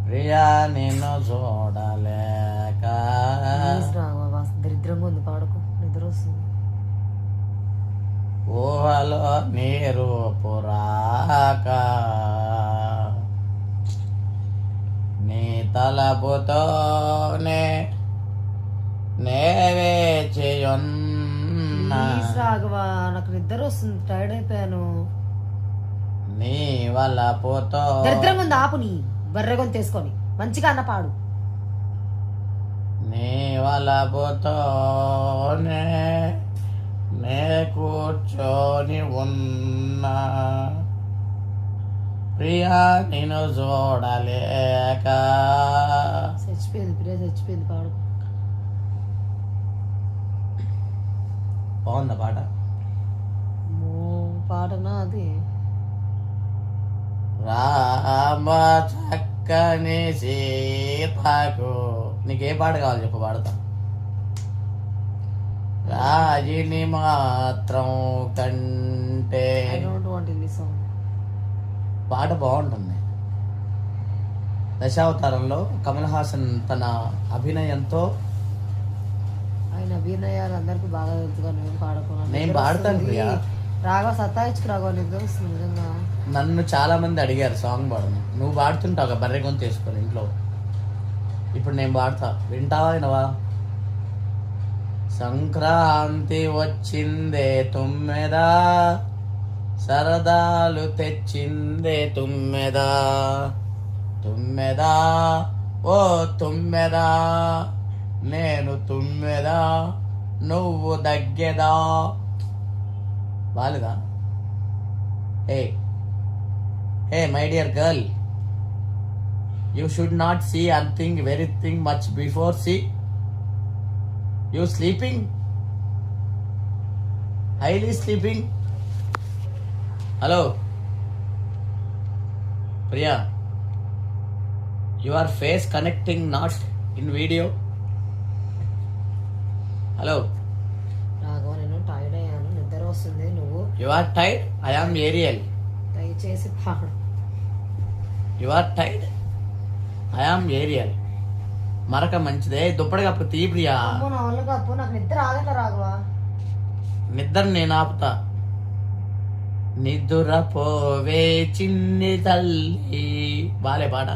ప్రియా నిన్ను చూడలేక దరిద్రంగా ఉంది, పాడుకో, నిద్ర వస్తుంది. ఊహలో నీరు పురాక నీ తలపుతోనే నేవేచియున్నా రాఘవా, నాకు నిద్ర వస్తుంది, టైర్డ్ అయిపోయాను. నీ వలపుతో దరిద్రంగా ఉంది, ఆపు నీ బర్రెగొని తీసుకొని మంచిగా అన్న పాడు. నీ వలపుతోనే నే కూర్చొని ఉన్నా ప్రియా నిన్ను చూడలేక. చచ్చిపోయింది ప్రియ, చచ్చిపోయింది, పాడు. బాగుందా పాట? పాటనా అది? రామ చక్కని సీతకు నీకే పాట కావాలి చెప్పు, పాడతా. రాజిని మాత్రం కంటే పాట బాగుంటుంది. దశావతారంలో కమల్ హాసన్ తన అభినయంతో, ఆయన అభినయాలు అందరికి బాగా తెలుసుగా, నేను పాడుకున్నాను. నేను పాడతాను ప్రియా. రాఘవ సతాయిచ్చుకు రాఘవ, నిద్ర వస్తుంది నిజంగా. నన్ను చాలా మంది అడిగారు సాంగ్ పాడను, నువ్వు పాడుతుంటావు ఒక బర్రె గొంతు చేసుకొని ఇంట్లో. ఇప్పుడు నేను పాడతా, వింటావా వినవా? సంక్రాంతి వచ్చిందే తుమ్మెదా, సరదాలు తెచ్చిందే తుమ్మెదా, తుమ్మెదా ఓ తుమ్మెదా, నేను తుమ్మెదా నువ్వు దగ్గెదా. బాలేదా? Hey hey my dear girl, you should not see and think very thing much before see. You sleeping? Highly sleeping? Hello? Priya? Your face connecting not in video? Hello? Raghava, నేను టైర్డ్ అయ్యాను, నిద్ర వస్తుంది. నువ్వు You are tired? I am Ariel. దయచేసి పాడు. You are tired? I am Ariel. మరక మంచిదే, దుప్పటి కప్పు తీ ప్రియా. అమ్మో, నా వల్ల కప్పు, నాకు నిద్ర ఆగట రాఘవ. నిద్ర నేను ఆపుతా. నిద్ర పోవే చిన్ని తల్లి. బాలే పాట.